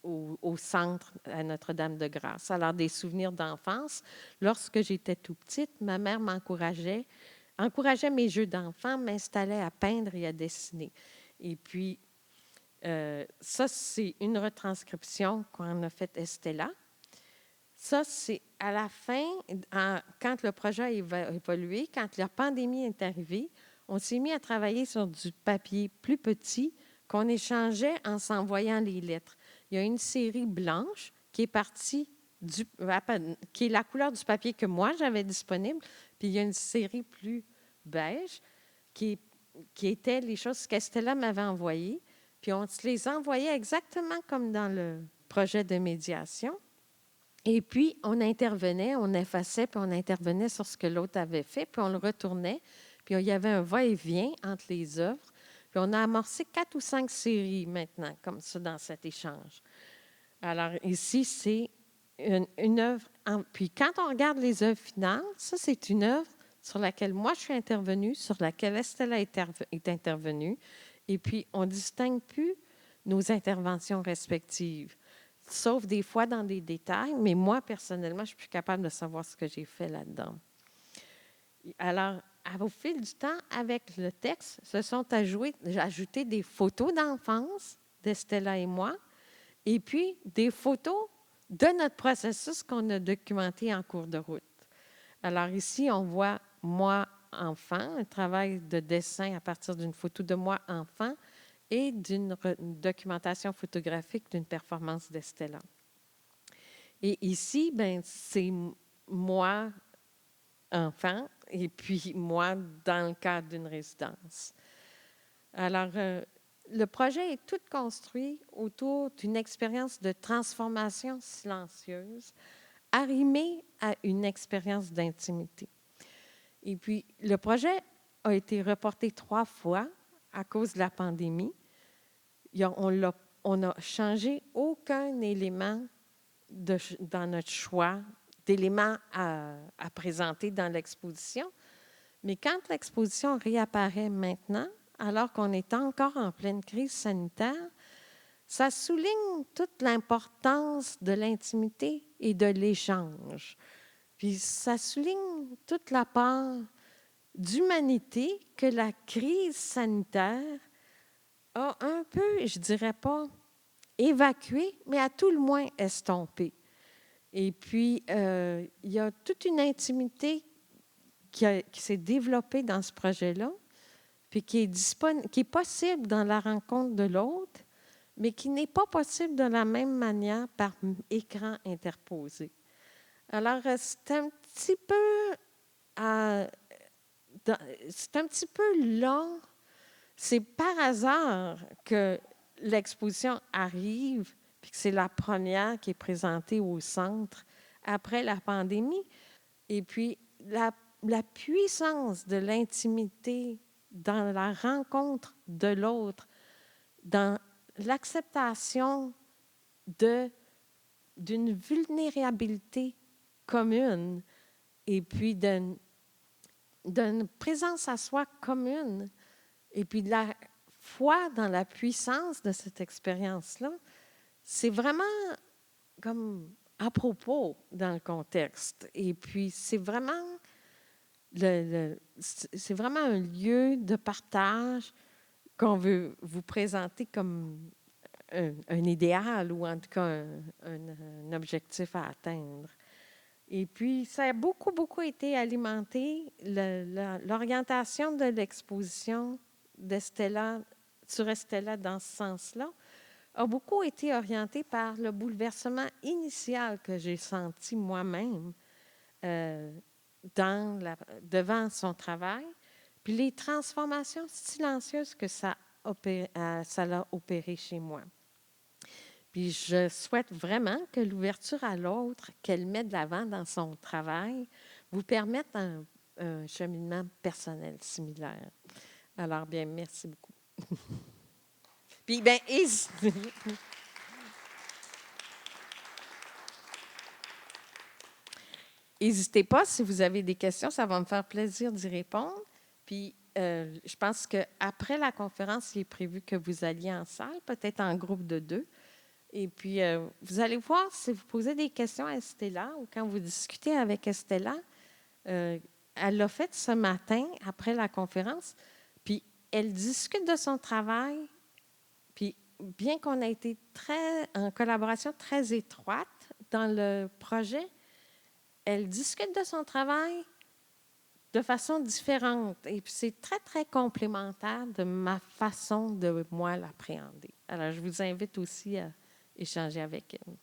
au centre à Notre-Dame-de-Grâce. Alors, des souvenirs d'enfance. Lorsque j'étais tout petite, ma mère encourageait mes jeux d'enfant, m'installait à peindre et à dessiner. Et puis, ça, c'est une retranscription qu'on a faite Estella. Ça, c'est à la fin, quand le projet a évolué, quand la pandémie est arrivée, on s'est mis à travailler sur du papier plus petit qu'on échangeait en s'envoyant les lettres. Il y a une série blanche qui est partie qui est la couleur du papier que moi, j'avais disponible, puis il y a une série plus beige qui étaient les choses qu'Estella m'avait envoyées, puis on se les envoyait exactement comme dans le projet de médiation. Et puis, on intervenait, on effaçait, puis on intervenait sur ce que l'autre avait fait, puis on le retournait, puis il y avait un va-et-vient entre les œuvres. Puis on a amorcé 4 ou 5 séries maintenant, comme ça, dans cet échange. Alors, ici, c'est une œuvre. Puis quand on regarde les œuvres finales, ça, c'est une œuvre sur laquelle moi, je suis intervenue, sur laquelle Estella est intervenue. Et puis, on ne distingue plus nos interventions respectives, sauf des fois dans des détails. Mais moi, personnellement, je suis plus capable de savoir ce que j'ai fait là-dedans. Alors, au fil du temps, avec le texte, se sont ajouté des photos d'enfance d'Estella et moi, et puis des photos de notre processus qu'on a documenté en cours de route. Alors ici, on voit moi, enfant, un travail de dessin à partir d'une photo de moi, enfant, et d'une documentation photographique d'une performance d'Estella. Et ici, ben, c'est moi, enfant, et puis moi, dans le cadre d'une résidence. Alors, le projet est tout construit autour d'une expérience de transformation silencieuse, arrimée à une expérience d'intimité. Et puis, le projet a été reporté 3 fois à cause de la pandémie. On n'a changé aucun élément dans notre choix d'éléments à présenter dans l'exposition. Mais quand l'exposition réapparaît maintenant, alors qu'on est encore en pleine crise sanitaire, ça souligne toute l'importance de l'intimité et de l'échange. Puis ça souligne toute la part d'humanité que la crise sanitaire a un peu, je dirais pas évacué, mais à tout le moins estompé. Et puis, il y a toute une intimité qui s'est développée dans ce projet-là, puis qui est possible dans la rencontre de l'autre, mais qui n'est pas possible de la même manière par écran interposé. Alors, c'est un petit peu long. C'est par hasard que l'exposition arrive, puis que c'est la première qui est présentée au centre après la pandémie. Et puis, la puissance de l'intimité dans la rencontre de l'autre, dans l'acceptation d'une vulnérabilité commune et puis d'une présence à soi commune et puis de la foi dans la puissance de cette expérience-là, c'est vraiment comme à propos dans le contexte. Et puis, c'est vraiment un lieu de partage qu'on veut vous présenter comme un idéal ou en tout cas un objectif à atteindre. Et puis, ça a beaucoup, beaucoup été alimenté. L'orientation de l'exposition sur Estella dans ce sens-là a beaucoup été orientée par le bouleversement initial que j'ai senti moi-même devant son travail, puis les transformations silencieuses que ça l'a opéré chez moi. Puis je souhaite vraiment que l'ouverture à l'autre qu'elle met de l'avant dans son travail vous permette un cheminement personnel similaire. Alors, bien, merci beaucoup. Puis, bien, n'hésitez pas, si vous avez des questions, ça va me faire plaisir d'y répondre. Puis, je pense qu'après la conférence, il est prévu que vous alliez en salle, peut-être en groupe de 2. Et puis, vous allez voir, si vous posez des questions à Estella ou quand vous discutez avec Estella, elle l'a fait ce matin après la conférence, puis elle discute de son travail, puis bien qu'on ait été en collaboration très étroite dans le projet, elle discute de son travail de façon différente. Et puis, c'est très, très complémentaire de ma façon de, moi, l'appréhender. Alors, je vous invite aussi à échanger avec elle.